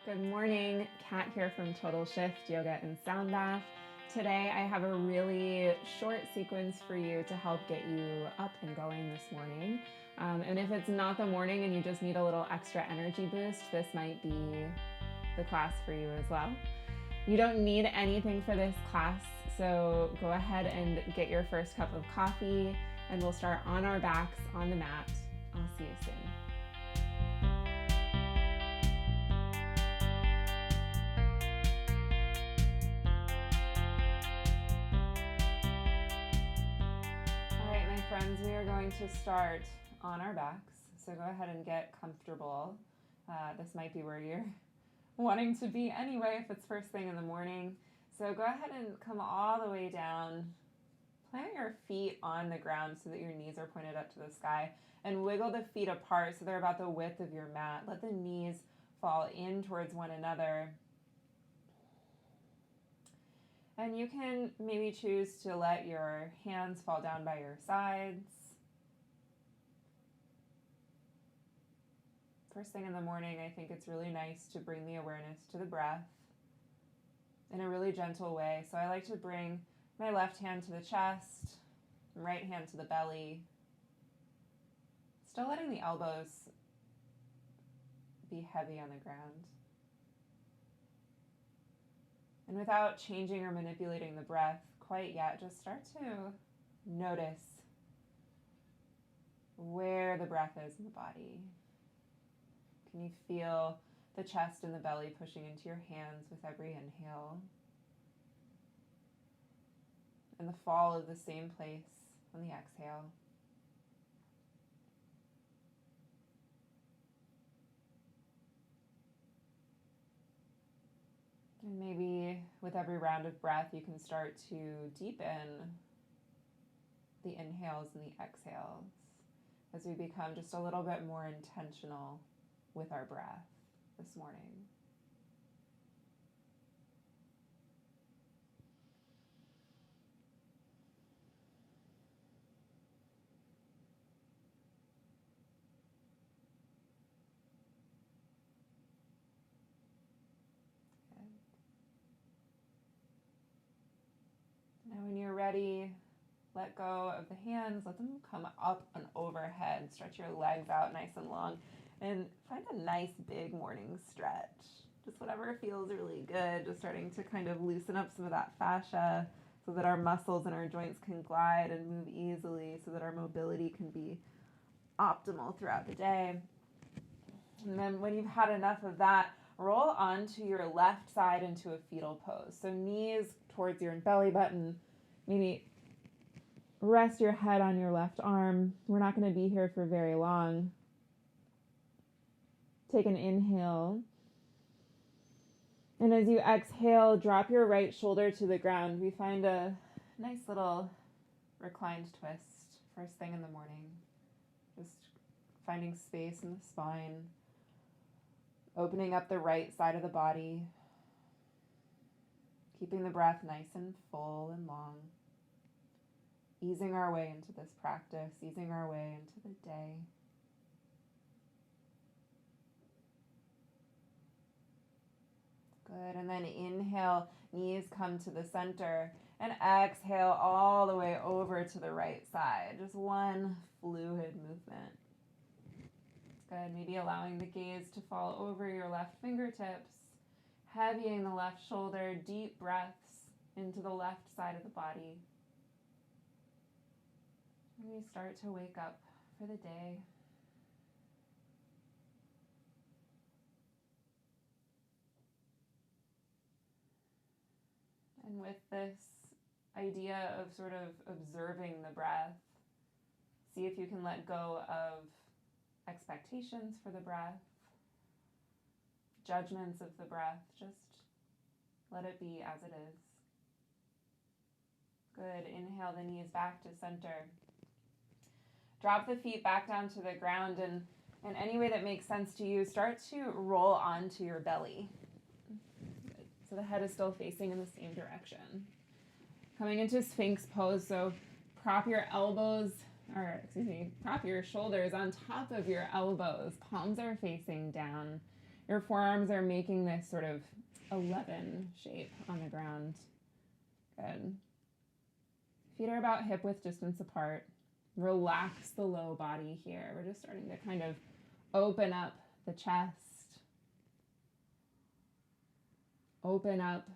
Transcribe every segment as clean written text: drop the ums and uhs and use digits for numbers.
Good morning, Kat here from Total Shift Yoga and Sound Bath. Today I have a really short sequence for you to help get you up and going this morning. And if it's not the morning and you just need a little extra energy boost, this might be the class for you as well. You don't need anything for this class, so go ahead and get your first cup of coffee and we'll start on our backs on the mat. I'll see you soon. Friends, we are going to start on our backs, so go ahead and get comfortable. This might be where you're wanting to be anyway if it's first thing in the morning. So go ahead and come all the way down. Plant your feet on the ground so that your knees are pointed up to the sky, and wiggle the feet apart so they're about the width of your mat. Let the knees fall in towards one another. And you can maybe choose to let your hands fall down by your sides. First thing in the morning, I think it's really nice to bring the awareness to the breath in a really gentle way. So I like to bring my left hand to the chest, right hand to the belly. Still letting the elbows be heavy on the ground. And without changing or manipulating the breath quite yet, just start to notice where the breath is in the body. Can you feel the chest and the belly pushing into your hands with every inhale? And the fall of the same place on the exhale. And maybe with every round of breath, you can start to deepen the inhales and the exhales as we become just a little bit more intentional with our breath this morning. Now when you're ready, let go of the hands, let them come up and overhead. Stretch your legs out nice and long and find a nice big morning stretch. Just whatever feels really good, just starting to kind of loosen up some of that fascia so that our muscles and our joints can glide and move easily, so that our mobility can be optimal throughout the day. And then when you've had enough of that, roll onto your left side into a fetal pose. So knees towards your belly button. Maybe rest your head on your left arm. We're not going to be here for very long. Take an inhale. And as you exhale, drop your right shoulder to the ground. We find a nice little reclined twist first thing in the morning. Just finding space in the spine. Opening up the right side of the body. Keeping the breath nice and full and long. Easing our way into this practice, easing our way into the day. Good, and then inhale, knees come to the center, and exhale all the way over to the right side. Just one fluid movement. Good, maybe allowing the gaze to fall over your left fingertips, heavying the left shoulder, deep breaths into the left side of the body. And we start to wake up for the day. And with this idea of sort of observing the breath, see if you can let go of expectations for the breath, judgments of the breath. Just let it be as it is. Good. Inhale the knees back to center. Drop the feet back down to the ground, and in any way that makes sense to you, start to roll onto your belly. Good. So the head is still facing in the same direction. Coming into Sphinx pose, so prop your shoulders on top of your elbows. Palms are facing down. Your forearms are making this sort of 11 shape on the ground. Good. Feet are about hip width distance apart. Relax the low body here. We're just starting to kind of open up the chest. Open up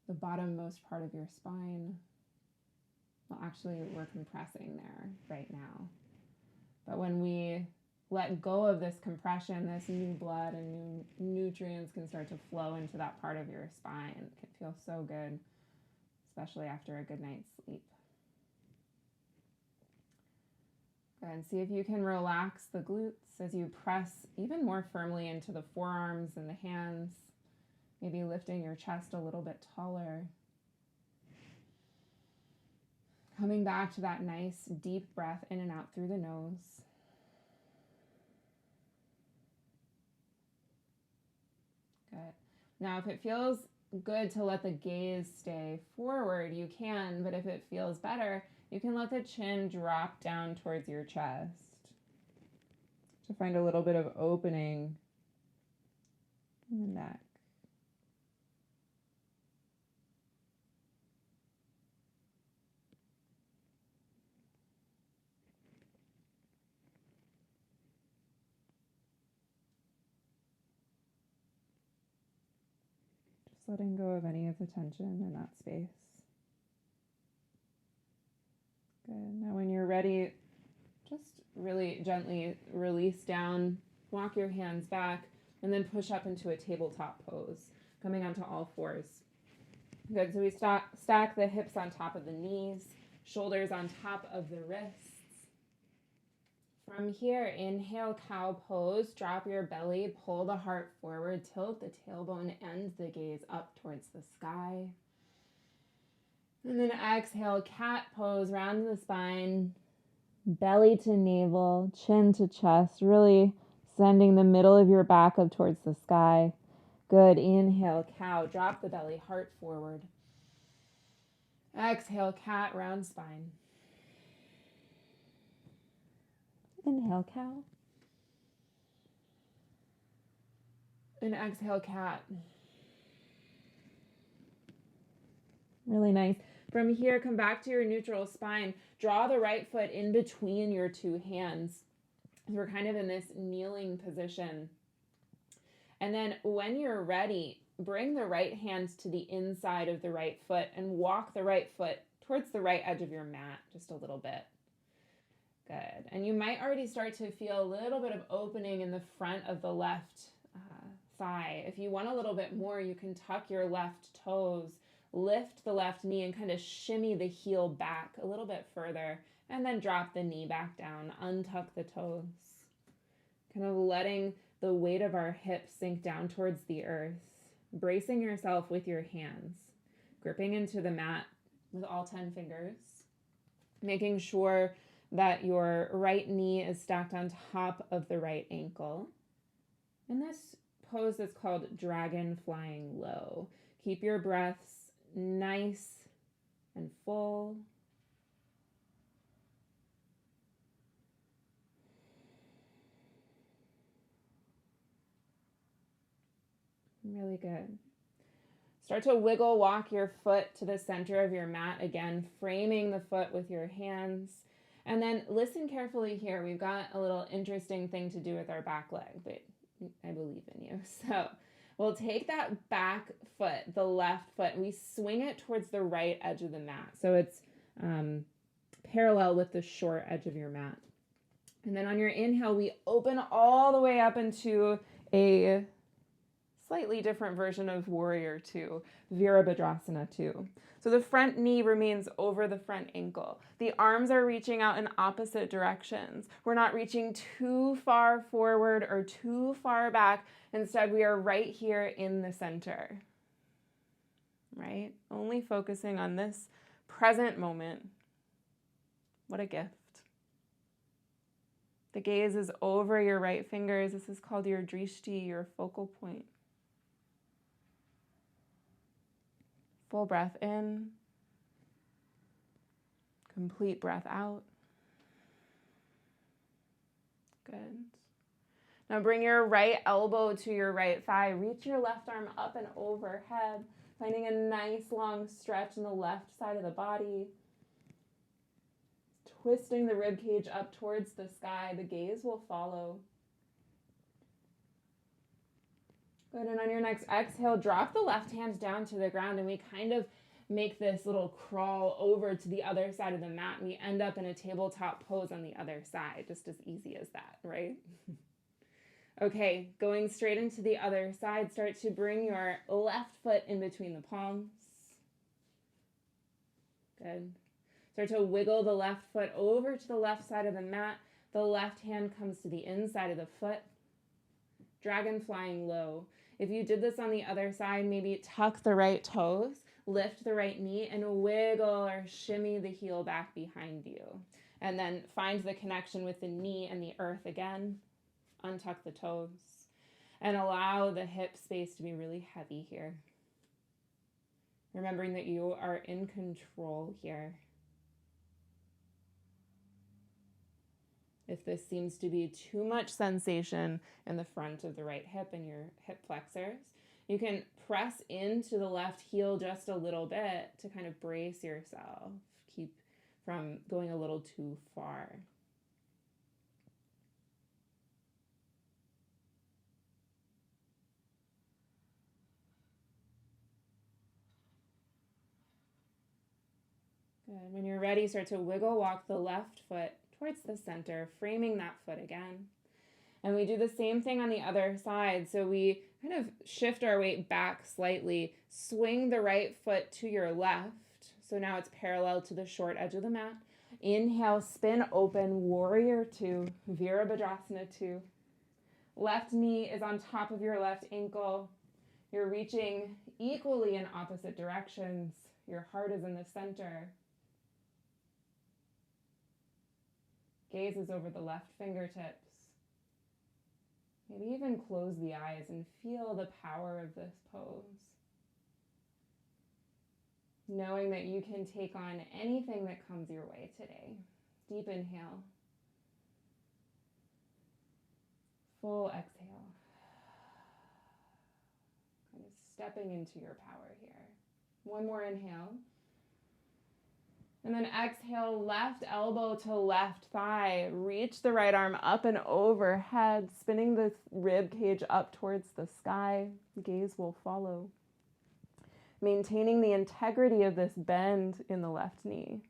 the bottommost part of your spine. Well, actually, we're compressing there right now. But when we let go of this compression, this new blood and new nutrients can start to flow into that part of your spine. It can feel so good, especially after a good night's sleep. Good. See if you can relax the glutes as you press even more firmly into the forearms and the hands, maybe lifting your chest a little bit taller. Coming back to that nice deep breath in and out through the nose. Good. Now, if it feels good to let the gaze stay forward, you can, but if it feels better, you can let the chin drop down towards your chest to find a little bit of opening in the neck. Just letting go of any of the tension in that space. Good. Now when you're ready, just really gently release down, walk your hands back, and then push up into a tabletop pose, coming onto all fours. Good. So we stack the hips on top of the knees, shoulders on top of the wrists. From here, inhale, cow pose, drop your belly, pull the heart forward, tilt the tailbone, and the gaze up towards the sky. And then exhale, cat pose, round the spine, belly to navel, chin to chest, really sending the middle of your back up towards the sky. Good. Inhale, cow, drop the belly, heart forward. Exhale, cat, round spine. Inhale, cow. And exhale, cat. Really nice. From here, come back to your neutral spine. Draw the right foot in between your two hands. So we're kind of in this kneeling position. And then when you're ready, bring the right hand to the inside of the right foot and walk the right foot towards the right edge of your mat just a little bit. Good. And you might already start to feel a little bit of opening in the front of the left thigh. If you want a little bit more, you can tuck your left toes, lift the left knee, and kind of shimmy the heel back a little bit further, and then drop the knee back down, untuck the toes. Kind of letting the weight of our hips sink down towards the earth, bracing yourself with your hands, gripping into the mat with all 10 fingers, making sure that your right knee is stacked on top of the right ankle. And this pose is called dragon flying low. Keep your breaths nice and full. Really good. Start to wiggle walk your foot to the center of your mat again, framing the foot with your hands. And then listen carefully here. We've got a little interesting thing to do with our back leg, but I believe in you. So we'll take that back foot, the left foot, and we swing it towards the right edge of the mat. So it's parallel with the short edge of your mat. And then on your inhale, we open all the way up into a slightly different version of Warrior 2, Virabhadrasana 2. So the front knee remains over the front ankle. The arms are reaching out in opposite directions. We're not reaching too far forward or too far back. Instead, we are right here in the center, right? Only focusing on this present moment. What a gift. The gaze is over your right fingers. This is called your drishti, your focal point. Full breath in, complete breath out. Good. Now bring your right elbow to your right thigh. Reach your left arm up and overhead, finding a nice long stretch in the left side of the body. Twisting the rib cage up towards the sky. The gaze will follow. Good, and on your next exhale, drop the left hand down to the ground, and we kind of make this little crawl over to the other side of the mat, and we end up in a tabletop pose on the other side, just as easy as that, right? Okay, going straight into the other side, start to bring your left foot in between the palms. Good. Start to wiggle the left foot over to the left side of the mat. The left hand comes to the inside of the foot. Dragon flying low. If you did this on the other side, maybe tuck the right toes, lift the right knee, and wiggle or shimmy the heel back behind you. And then find the connection with the knee and the earth again. Untuck the toes. And allow the hip space to be really heavy here. Remembering that you are in control here. If this seems to be too much sensation in the front of the right hip and your hip flexors, you can press into the left heel just a little bit to kind of brace yourself. Keep from going a little too far. Good. When you're ready, start to wiggle walk the left foot towards the center, framing that foot again. And we do the same thing on the other side. So we kind of shift our weight back slightly, swing the right foot to your left. So now it's parallel to the short edge of the mat. Inhale, spin open, warrior two, Virabhadrasana 2. Left knee is on top of your left ankle. You're reaching equally in opposite directions. Your heart is in the center. Gaze is over the left fingertips. Maybe even close the eyes and feel the power of this pose. Knowing that you can take on anything that comes your way today. Deep inhale. Full exhale. Kind of stepping into your power here. One more inhale. And then exhale, left elbow to left thigh. Reach the right arm up and overhead, spinning the rib cage up towards the sky. Gaze will follow. Maintaining the integrity of this bend in the left knee.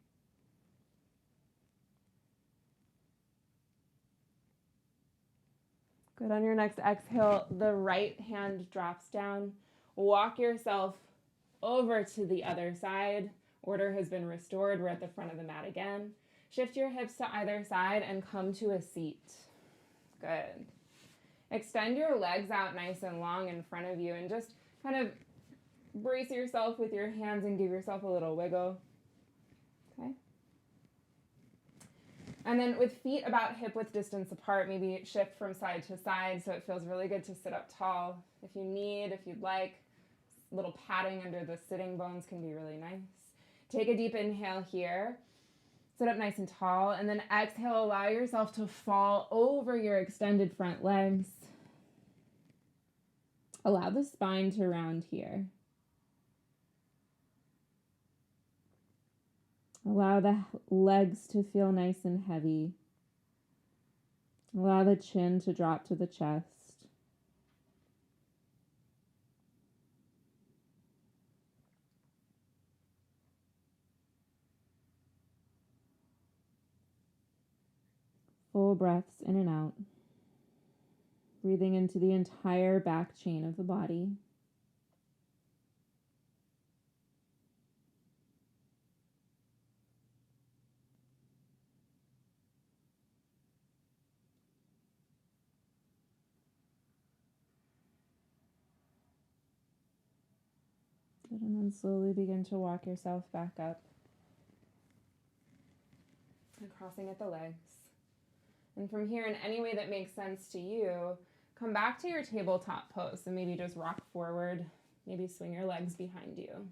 Good. On your next exhale, the right hand drops down. Walk yourself over to the other side. Order has been restored. We're at the front of the mat again. Shift your hips to either side and come to a seat. Good. Extend your legs out nice and long in front of you and just kind of brace yourself with your hands and give yourself a little wiggle. Okay. And then with feet about hip width distance apart, maybe shift from side to side so it feels really good to sit up tall. If you need, if you'd like, a little padding under the sitting bones can be really nice. Take a deep inhale here. Sit up nice and tall. And then exhale, allow yourself to fall over your extended front legs. Allow the spine to round here. Allow the legs to feel nice and heavy. Allow the chin to drop to the chest. Full breaths in and out. Breathing into the entire back chain of the body. Good, and then slowly begin to walk yourself back up. And crossing at the legs. And from here, in any way that makes sense to you, come back to your tabletop pose. So maybe just rock forward, maybe swing your legs behind you.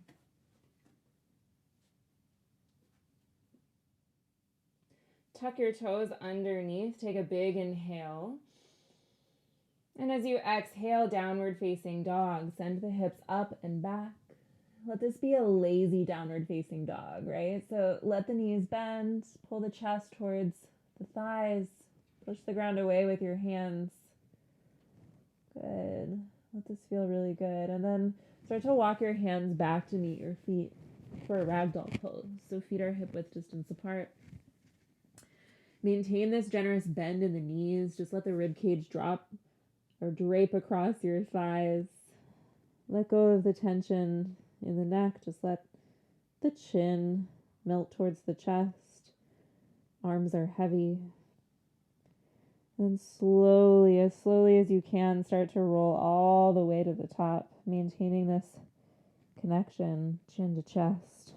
Tuck your toes underneath. Take a big inhale. And as you exhale, downward facing dog, send the hips up and back. Let this be a lazy downward facing dog, right? So let the knees bend, pull the chest towards the thighs, push the ground away with your hands. Good. Let this feel really good. And then start to walk your hands back to meet your feet for a ragdoll pose. So feet are hip width distance apart. Maintain this generous bend in the knees. Just let the rib cage drop or drape across your thighs. Let go of the tension in the neck. Just let the chin melt towards the chest. Arms are heavy. And slowly as you can, start to roll all the way to the top, maintaining this connection, chin to chest.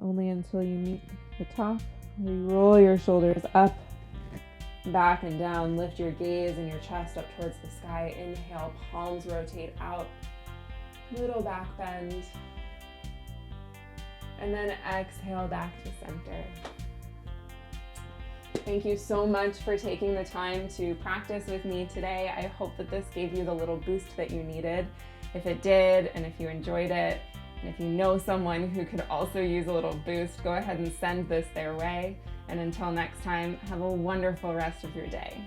Only until you meet the top, where you roll your shoulders up, back and down. Lift your gaze and your chest up towards the sky. Inhale, palms rotate out. Little back bend. And then exhale back to center. Thank you so much for taking the time to practice with me today. I hope that this gave you the little boost that you needed. If it did, and if you enjoyed it, and if you know someone who could also use a little boost, go ahead and send this their way. And until next time, have a wonderful rest of your day.